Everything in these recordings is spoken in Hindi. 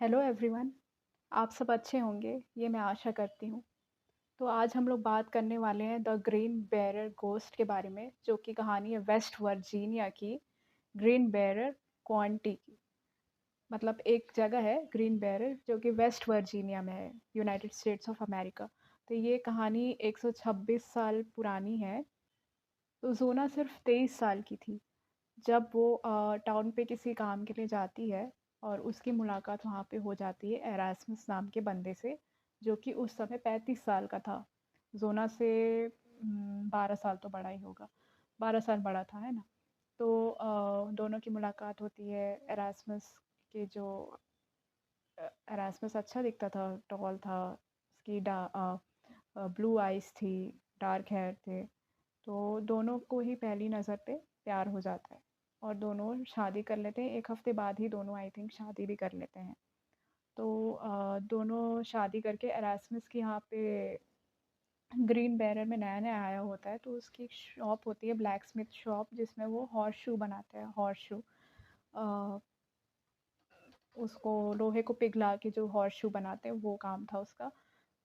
Hello everyone. आप सब अच्छे होंगे, ये मैं आशा करती हूँ। तो आज हम लोग बात करने वाले हैं द ग्रीन बेरर घोस्ट के बारे में, जो कि कहानी है वेस्ट वर्जीनिया की ग्रीन बेरर काउंटी की। मतलब एक जगह है ग्रीन बेरर जो कि वेस्ट वर्जीनिया में है, यूनाइटेड स्टेट्स ऑफ अमेरिका। तो ये कहानी 126 साल पुरानी है। तो जोना सिर्फ 23 साल की थी जब वो टाउन पे किसी काम के लिए जाती है, और उसकी मुलाकात वहाँ पे हो जाती है एरास्मस नाम के बंदे से, जो कि उस समय 35 साल का था। जोना से 12 साल तो बड़ा ही होगा, 12 साल बड़ा था, है ना। तो दोनों की मुलाकात होती है। एरास्मस के जो एरास्मस अच्छा दिखता था, टॉल था, उसकी ब्लू आइज थी, डार्क हेयर थे। तो दोनों को ही पहली नज़र पे प्यार हो जाता है, और दोनों शादी कर लेते हैं। 1 हफ्ते बाद ही दोनों आई थिंक शादी भी कर लेते हैं। तो दोनों शादी करके एरास्मस की यहाँ पे ग्रीन बैरर में नया नया आया होता है, तो उसकी एक शॉप होती है, ब्लैक स्मिथ शॉप, जिसमें वो हॉर्स शू बनाते हैं। हॉर्स शू, उसको लोहे को पिघला के जो हॉर्स शू बनाते हैं, वो काम था उसका।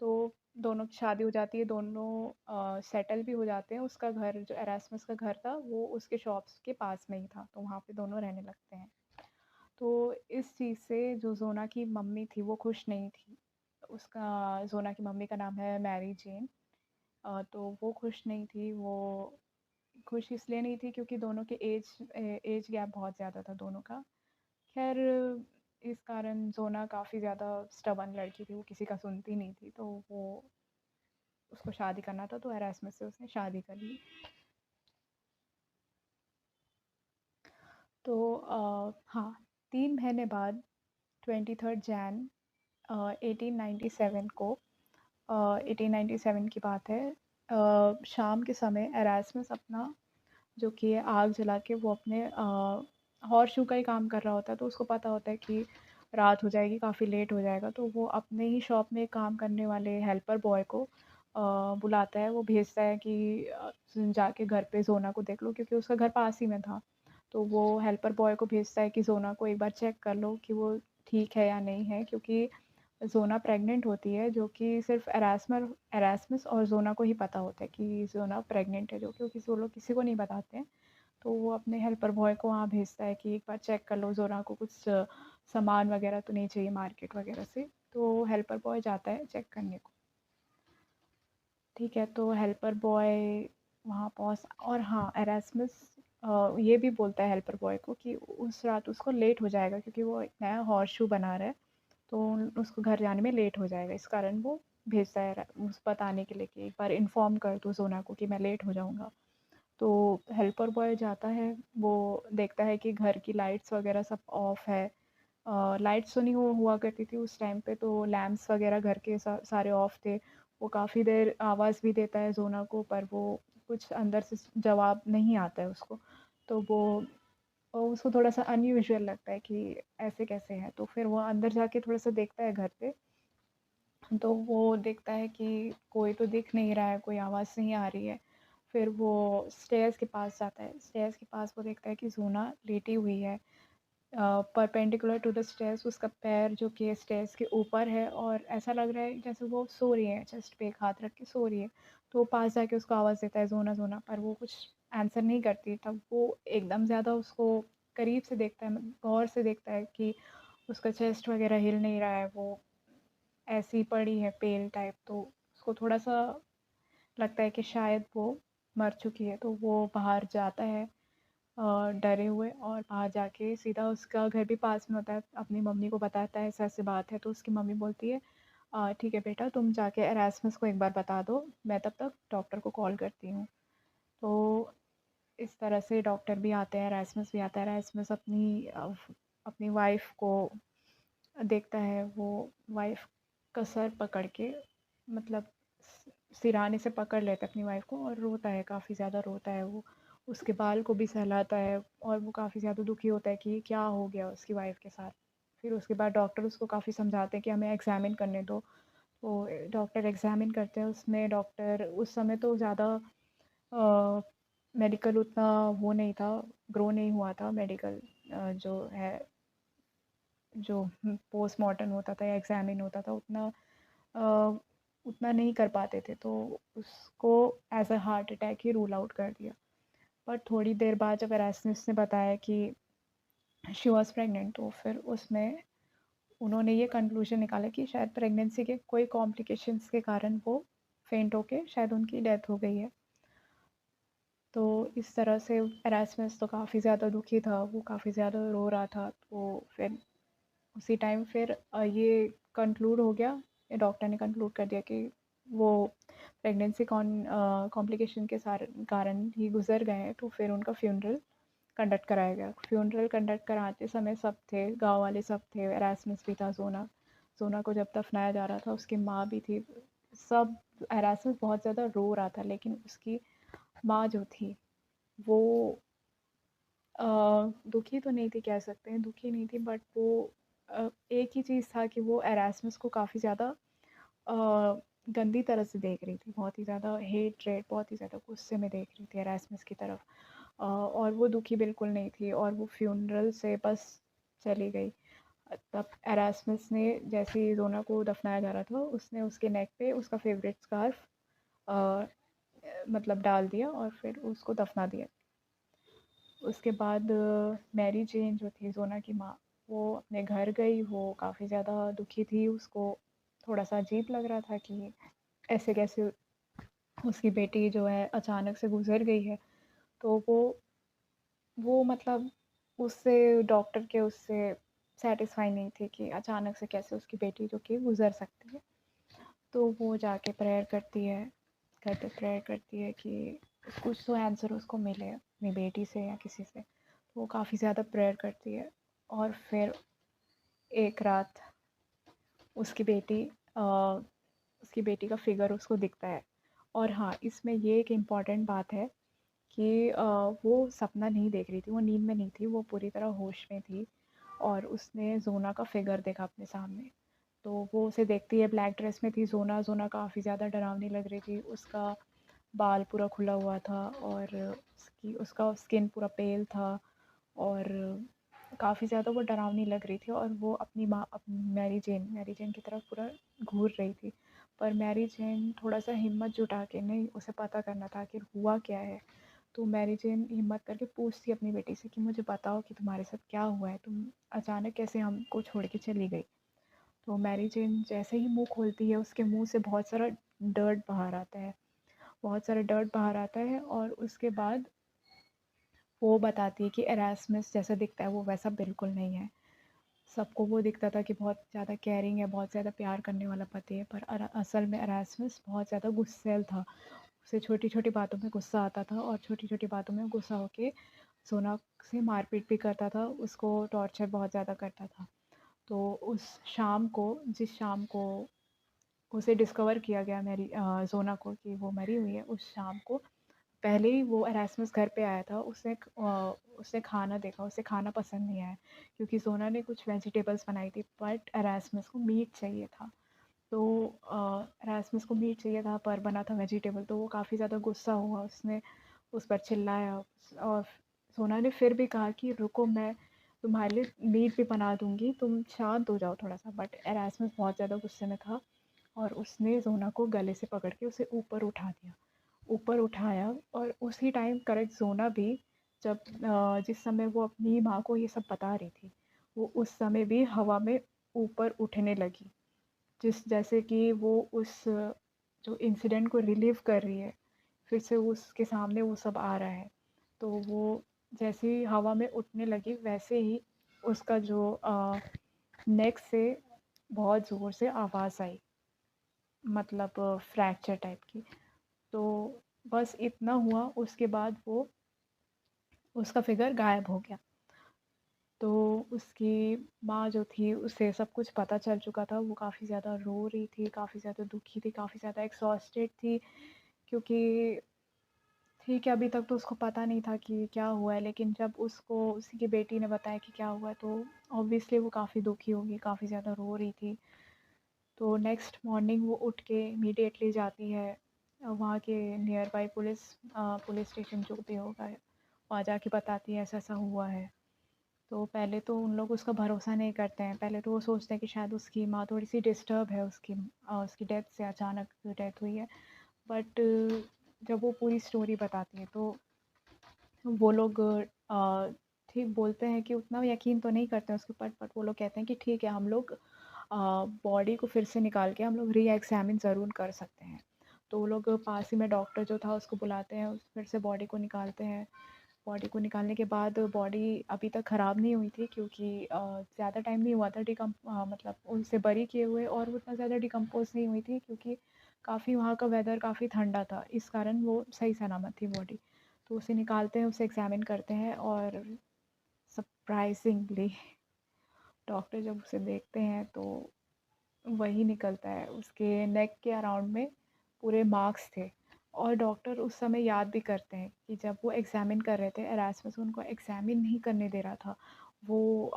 तो दोनों की शादी हो जाती है, दोनों सेटल भी हो जाते हैं। उसका घर, जो एरास्मस का घर था, वो उसके शॉप्स के पास में ही था, तो वहाँ पे दोनों रहने लगते हैं। तो इस चीज़ से जो जोना की मम्मी थी वो खुश नहीं थी। उसका, जोना की मम्मी का नाम है मैरी जेन। तो वो खुश नहीं थी। वो खुश इसलिए नहीं थी क्योंकि दोनों के एज गैप बहुत ज़्यादा था दोनों का। खैर, इस कारण जोना काफ़ी ज़्यादा स्टबर्न लड़की थी, वो किसी का सुनती नहीं थी। तो वो, उसको शादी करना था, तो एरास्मस से उसने शादी कर ली। तो हाँ, 3 महीने बाद 23 जैन 1897 को, 1897 की बात है, शाम के समय एरास्मस अपना, जो कि आग जला के वो अपने हॉर्स शू का ही काम कर रहा होता है। तो उसको पता होता है कि रात हो जाएगी, काफ़ी लेट हो जाएगा। तो वो अपने ही शॉप में काम करने वाले हेल्पर बॉय को बुलाता है। वो भेजता है कि जाके घर पे जोना को देख लो, क्योंकि उसका घर पास ही में था। तो वो हेल्पर बॉय को भेजता है कि जोना को एक बार चेक कर लो कि वो ठीक है या नहीं है, क्योंकि जोना प्रेग्नेंट होती है, जो कि सिर्फ एरास्मस और जोना को ही पता होता है कि जोना प्रेग्नेंट है, जो कि वो लोग किसी को नहीं बताते हैं। तो वो अपने हेल्पर बॉय को वहाँ भेजता है कि एक बार चेक कर लो, जोना को कुछ सामान वगैरह तो नहीं चाहिए मार्केट वगैरह से। तो हेल्पर बॉय जाता है चेक करने को। ठीक है, तो हेल्पर बॉय वहाँ पहुँच, और हाँ, एरास्मस ये भी बोलता है हेल्पर बॉय को कि उस रात उसको लेट हो जाएगा, क्योंकि वो एक नया हॉर्स शू बना रहा है। तो उसको घर जाने में लेट हो जाएगा, इस कारण वो भेजता है उस बताने के लिए कि एक बार इन्फॉर्म कर दो जोना को कि मैं लेट हो जाऊँगा। तो हेल्पर बॉय जाता है, वो देखता है कि घर की लाइट्स वगैरह सब ऑफ है। लाइट्स तो नहीं हुआ करती थी उस टाइम पे, तो लैंप्स वगैरह घर के सारे ऑफ थे। वो काफ़ी देर आवाज़ भी देता है जोना को, पर वो कुछ अंदर से जवाब नहीं आता है उसको। तो वो, और उसको थोड़ा सा अनयूजुअल लगता है कि ऐसे कैसे है। तो फिर वो अंदर जाके थोड़ा सा देखता है घर पे। तो वो देखता है कि कोई तो दिख नहीं रहा है, कोई आवाज़ नहीं आ रही है। फिर वो स्टेयर्स के पास जाता है। स्टेयर्स के पास वो देखता है कि जोना लेटी हुई है, परपेंडिकुलर टू द स्टेयर्स। उसका पैर जो कि स्टेयर्स के ऊपर है, और ऐसा लग रहा है जैसे वो सो रही है, चेस्ट पे एक हाथ रख के सो रही है। तो वो पास जाके उसको आवाज़ देता है, जोना जोना, पर वो कुछ आंसर नहीं करती। तब वो एकदम ज़्यादा उसको करीब से देखता है, गौर से देखता है कि उसका चेस्ट वगैरह हिल नहीं रहा है, वो ऐसी पड़ी है पेल टाइप। तो उसको थोड़ा सा लगता है कि शायद वो मर चुकी है। तो वो बाहर जाता है डरे हुए, और बाहर जाके सीधा, उसका घर भी पास में होता है, अपनी मम्मी को बताता है ऐसे ऐसे बात है। तो उसकी मम्मी बोलती है, ठीक है बेटा, तुम जाके एरास्मस को एक बार बता दो, मैं तब तक डॉक्टर को कॉल करती हूँ। तो इस तरह से डॉक्टर भी आते हैं, एरास्मस भी आता है। एरास्मस अपनी वाइफ को देखता है। वो वाइफ का सर पकड़ के, मतलब सिराने से पकड़ लेता है अपनी वाइफ को, और रोता है, काफ़ी ज़्यादा रोता है वो। उसके बाल को भी सहलाता है, और वो काफ़ी ज़्यादा दुखी होता है कि क्या हो गया उसकी वाइफ के साथ। फिर उसके बाद डॉक्टर उसको काफ़ी समझाते हैं कि हमें एग्ज़ामिन करने दो। तो डॉक्टर एग्ज़ामिन करते हैं। उसमें डॉक्टर, उस समय तो ज़्यादा मेडिकल उतना वो नहीं था, ग्रो नहीं हुआ था मेडिकल जो है जो पोस्टमार्टम होता था या एग्ज़ामिन होता था अ, उतना नहीं कर पाते थे, तो उसको as a heart attack he rule out कर दिया। बट थोड़ी देर बाद जब एरास्मिस ने बताया कि शी वॉज़ प्रेग्नेंट, तो फिर उसमें उन्होंने ये कंक्लूजन निकाला कि शायद प्रेगनेंसी के कोई कॉम्प्लिकेशंस के कारण वो फेंट होके शायद उनकी डेथ हो गई है। तो इस तरह से एरास्मस तो काफ़ी ज़्यादा दुखी था, वो काफ़ी ज़्यादा रो रहा था। तो फिर उसी टाइम फिर ये कंक्लूड हो गया, डॉक्टर ने कंक्लूड कर दिया कि वो प्रेगनेंसी कॉम्प्लिकेशन के कारण ही गुज़र गए हैं। तो फिर उनका फ्यूनरल कंडक्ट कराया गया। फ्यूनरल कंडक्ट कराते समय सब थे, गाँव वाले सब थे, एरास्मस भी था, ज़ोना को जब दफनाया जा रहा था उसकी माँ भी थी। सब एरास्मस बहुत ज़्यादा रो रहा था, लेकिन उसकी माँ जो थी वो अ, दुखी तो नहीं थी, कह सकते हैं दुखी नहीं थी, बट वो एक ही चीज़ था कि वो एरास्मस को काफ़ी ज़्यादा गंदी तरह से देख रही थी, बहुत ही ज़्यादा हेट्रेट, बहुत ही ज़्यादा गुस्से में देख रही थी एरास्मस की तरफ। और वो दुखी बिल्कुल नहीं थी और वो फ्यूनरल से बस चली गई। तब एरास्मस ने जैसे ही ज़ोना को दफनाया जा रहा था, उसने उसके नेक पे उसका फेवरेट स्कार्फ मतलब डाल दिया और फिर उसको दफना दिया। उसके बाद मैरी जेन जो थी ज़ोना की माँ, वो अपने घर गई। वो काफ़ी ज़्यादा दुखी थी, उसको थोड़ा-सा अजीब लग रहा था कि ऐसे कैसे उसकी बेटी जो है अचानक से गुज़र गई है। तो वो मतलब उससे डॉक्टर के उससे सैटिस्फाई नहीं थी कि अचानक से कैसे उसकी बेटी जो कि गुज़र सकती है। तो वो जाके प्रेयर करती है, घर पे प्रेयर करती है कि कुछ तो आंसर उसको मिले अपनी बेटी से या किसी से। तो वो काफ़ी ज़्यादा प्रेयर करती है और फिर एक रात उसकी बेटी अ, उसकी बेटी का फिगर उसको दिखता है। और हाँ, इसमें ये एक इम्पॉर्टेंट बात है कि वो सपना नहीं देख रही थी, वो नींद में नहीं थी, वो पूरी तरह होश में थी और उसने ज़ोना का फिगर देखा अपने सामने। तो वो उसे देखती है, ब्लैक ड्रेस में थी ज़ोना। ज़ोना काफ़ी ज़्यादा डरावनी लग रही थी, उसका बाल पूरा खुला हुआ था और उसका स्किन पूरा पेल था और काफ़ी ज़्यादा वो डरावनी लग रही थी और वो अपनी माँ मैरी जेन की तरफ पूरा घूर रही थी। पर मैरी जेन थोड़ा-सा हिम्मत जुटा के, नहीं, उसे पता करना था आखिर हुआ क्या है। तो मैरी जेन हिम्मत करके पूछती अपनी बेटी से कि मुझे बताओ कि तुम्हारे साथ क्या हुआ है? तुम अचानक कैसे हमको छोड़ के चली गई? तो मैरी जेन जैसे ही मुँह खोलती है, उसके मुँह से बहुत सारा डर्ट बाहर आता है, बहुत सारा डर्ट बाहर आता है और उसके बाद वो बताती है कि एरास्मस जैसा दिखता है वो वैसा बिल्कुल नहीं है। सबको वो दिखता था कि बहुत ज़्यादा केयरिंग है, बहुत ज़्यादा प्यार करने वाला पति है, पर असल में एरास्मस बहुत ज़्यादा गुस्सैल था। उसे छोटी-छोटी बातों में गुस्सा आता था और छोटी-छोटी बातों में गुस्सा होके सोना से मारपीट भी करता था, उसको टॉर्चर बहुत ज़्यादा करता था। तो उस शाम को, जिस शाम को उसे डिस्कवर किया गया ज़ोना को कि वो मरी हुई है, उस शाम को पहले ही वो एरास्मस घर पे आया था। उसने खाना देखा, उसे खाना पसंद नहीं आया क्योंकि ज़ोना ने कुछ वेजिटेबल्स बनाई थी, बट एरास्मस को मीट चाहिए था। तो एरास्मस को मीट चाहिए था पर बना था वेजिटेबल, तो वो काफ़ी ज़्यादा गुस्सा हुआ, उसने उस पर चिल्लाया और सोना ने फिर भी कहा कि रुको, मैं तुम्हारे लिए मीट भी बना दूँगी, तुम शांत हो जाओ थोड़ा-सा। बट एरास्मस बहुत ज़्यादा गुस्से में था और उसने ज़ोना को गले से पकड़ के उसे ऊपर उठा दिया। ऊपर उठाया और उसी टाइम करेक्ट ज़ोना भी जब जिस समय वो अपनी माँ को ये सब बता रही थी, वो उस समय भी हवा में ऊपर उठने लगी। जैसे कि वो उस जो इंसिडेंट को रिलीव कर रही है, फिर से उसके सामने वो सब आ रहा है। तो वो जैसे ही हवा में उठने लगी, वैसे ही उसका जो नेक से बहुत ज़ोर से आवाज़ आई, मतलब फ्रैक्चर टाइप की। तो बस इतना हुआ, उसके बाद वो उसका फिगर गायब हो गया। तो उसकी माँ जो थी, उसे सब कुछ पता चल चुका था, वो काफ़ी ज़्यादा रो रही थी, काफ़ी ज़्यादा दुखी थी, काफ़ी ज़्यादा एक्सॉस्टेड थी क्योंकि ठीक है, अभी तक तो उसको पता नहीं था कि क्या हुआ है, लेकिन जब उसको उसी की बेटी ने बताया कि क्या हुआ है, तो ऑब्वियसली वो काफ़ी दुखी होगी, काफ़ी ज़्यादा रो रही थी। तो नेक्स्ट मॉर्निंग वो उठ के इमीडिएटली जाती है वहाँ के नियर बाय पुलिस स्टेशन जो भी होगा, वहाँ जाके बताती है ऐसा-ऐसा हुआ है। तो पहले तो उन लोग उसका भरोसा नहीं करते हैं, पहले तो वो सोचते हैं कि शायद उसकी माँ थोड़ी-सी डिस्टर्ब है, उसकी डेथ से, अचानक डेथ हुई है। बट जब वो पूरी स्टोरी बताती है तो वो लोग ठीक बोलते हैं कि उतना यकीन तो नहीं करते हैं उसके ऊपर, बट वो लोग कहते हैं कि ठीक है, हम लोग बॉडी को फिर से निकाल के हम लोग री-एग्ज़ामिन ज़रूर कर सकते हैं। तो वो लोग पास ही में डॉक्टर जो था उसको बुलाते हैं, फिर से बॉडी को निकालते हैं। बॉडी को निकालने के बाद बॉडी अभी तक ख़राब नहीं हुई थी, क्योंकि ज़्यादा टाइम नहीं हुआ था मतलब उनसे बरी किए हुए, और वो उतना ज़्यादा डिकम्पोज़ नहीं हुई थी, क्योंकि काफ़ी वहाँ का वेदर काफ़ी ठंडा था, इस कारण वो सही सलामत थी बॉडी। तो उसे निकालते हैं, उसे एग्ज़ामिन करते हैं, और सरप्राइज़िंगली डॉक्टर जब उसे देखते हैं तो वही निकलता है, उसके नेक के अराउंड में पूरे मार्क्स थे। और डॉक्टर उस समय याद भी करते हैं कि जब वो एग्ज़ामिन कर रहे थे, एरास्मस उनको एग्ज़ामिन नहीं करने दे रहा था। वो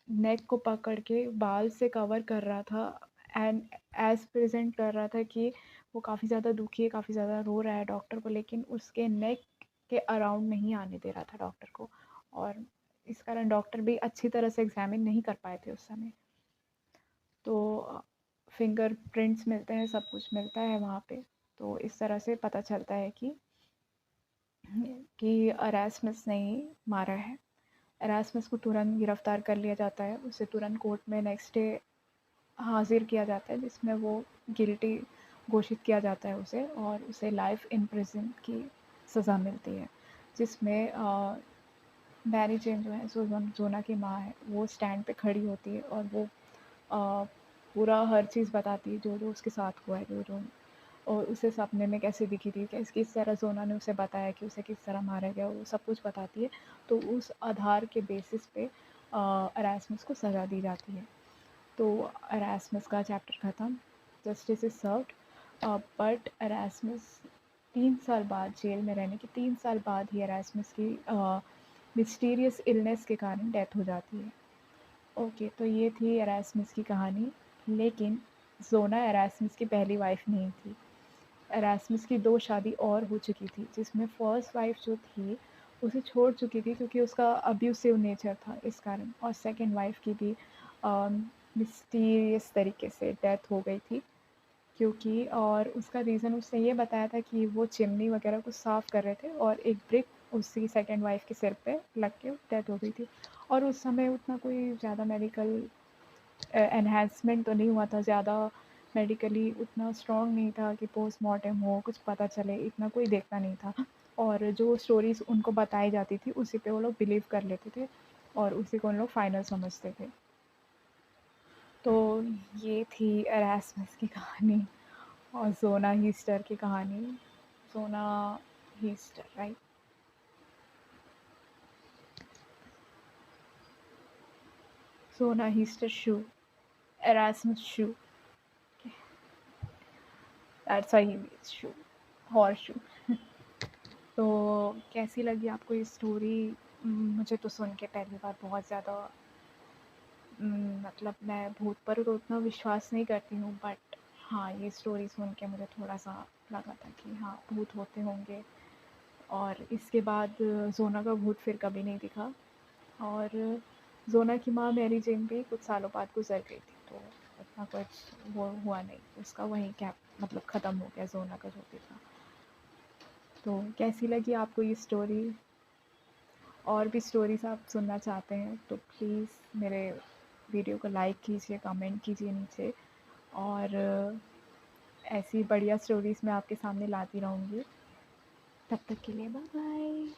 नेक को पकड़ के बाल से कवर कर रहा था, एंड एज़ प्रेज़ेंट कर रहा था कि वो काफ़ी ज़्यादा दुखी है, काफ़ी ज़्यादा रो रहा है डॉक्टर को, लेकिन उसके नेक के अराउंड नहीं आने दे रहा था डॉक्टर को, और इस कारण डॉक्टर भी अच्छी तरह से एग्ज़ामिन नहीं कर पाए थे उस समय। तो फिंगरप्रिंट्स मिलते हैं, सब कुछ मिलता है वहाँ पे। तो इस तरह से पता चलता है कि एरास्मस ने ही मारा है। एरास्मस को तुरंत गिरफ़्तार कर लिया जाता है, उसे तुरंत कोर्ट में नेक्स्ट डे हाज़िर किया जाता है, जिसमें वो गिल्टी घोषित किया जाता है उसे, और उसे लाइफ़ इन प्रिज़न की सज़ा मिलती है, जिसमें मैरी जेन जो है, जोना की माँ है, वो स्टैंड पे खड़ी होती है, और वो पूरा हर चीज़ बताती है, जो-जो उसके साथ हुआ है, जो-जो, और उसे सपने में कैसे दिखी थी, किस तरह जोना ने उसे बताया कि उसे किस तरह मारा गया, वो सब कुछ बताती है। तो उस आधार के बेसिस पे एरास्मस को सज़ा दी जाती है। तो एरास्मस का चैप्टर ख़त्म, justice is served. But Erasmus 3 साल बाद, जेल में रहने के 3 साल बाद ही एरास्मस की मिस्टीरियस इलनेस के कारण डेथ हो जाती है। ओके, तो ये थी एरास्मस की कहानी, लेकिन जोना एरास्मस की पहली वाइफ़ नहीं थी। एरास्मस की 2 शादी और हो चुकी थी, जिसमें फर्स्ट वाइफ़ जो थी, उसे छोड़ चुकी थी, क्योंकि उसका अब्यूसिव नेचर था इस कारण, और सेकंड वाइफ़ की भी मिस्टीरियस तरीके से डेथ हो गई थी, क्योंकि, और उसका रीज़न उसने ये बताया था कि वो चिमनी वगैरह को साफ़ कर रहे थे, और एक ब्रिक उसकी सेकंड वाइफ़ के सिर पे लग के डेथ हो गई थी। और उस समय उतना कोई ज़्यादा मेडिकल एनहांसमेंट तो नहीं हुआ था, ज़्यादा मेडिकली उतना स्ट्रॉन्ग नहीं था कि पोस्टमार्टम हो, कुछ पता चले, इतना कोई देखता नहीं था, और जो स्टोरीज़ उनको बताई जाती थी उसी पे वो लोग बिलीव कर लेते थे, और उसी को उन लोग फाइनल समझते थे। तो ये थी एरास्मस की कहानी, और जोना हीस्टर की कहानी। Jonah Hister, right? Jonah Hister shoe, Erasmus shoe, that's why he means shoe, horse shoe. तो कैसी लगी आपको ये स्टोरी? मुझे तो सुन के पहली बार बहुत ज़्यादा, मतलब मैं भूत पर तो उतना विश्वास नहीं करती हूँ, बट हाँ, ये स्टोरी सुन के मुझे थोड़ा-सा लगा था कि हाँ, भूत होते होंगे। और इसके बाद जोना का भूत फिर कभी नहीं दिखा, और जोना की माँ मैरी जेन भी कुछ सालों बाद गुज़र गई थी, तो उतना कुछ वो हुआ नहीं, उसका वहीं क्या मतलब ख़त्म हो गया जोना का जो भी था। तो कैसी लगी आपको ये स्टोरी? और भी स्टोरीज़ आप सुनना चाहते हैं तो प्लीज़ मेरे वीडियो को लाइक कीजिए, कमेंट कीजिए नीचे, और ऐसी बढ़िया स्टोरीज़ मैं आपके सामने लाती रहूँगी। तब तक के लिए बाय बाय।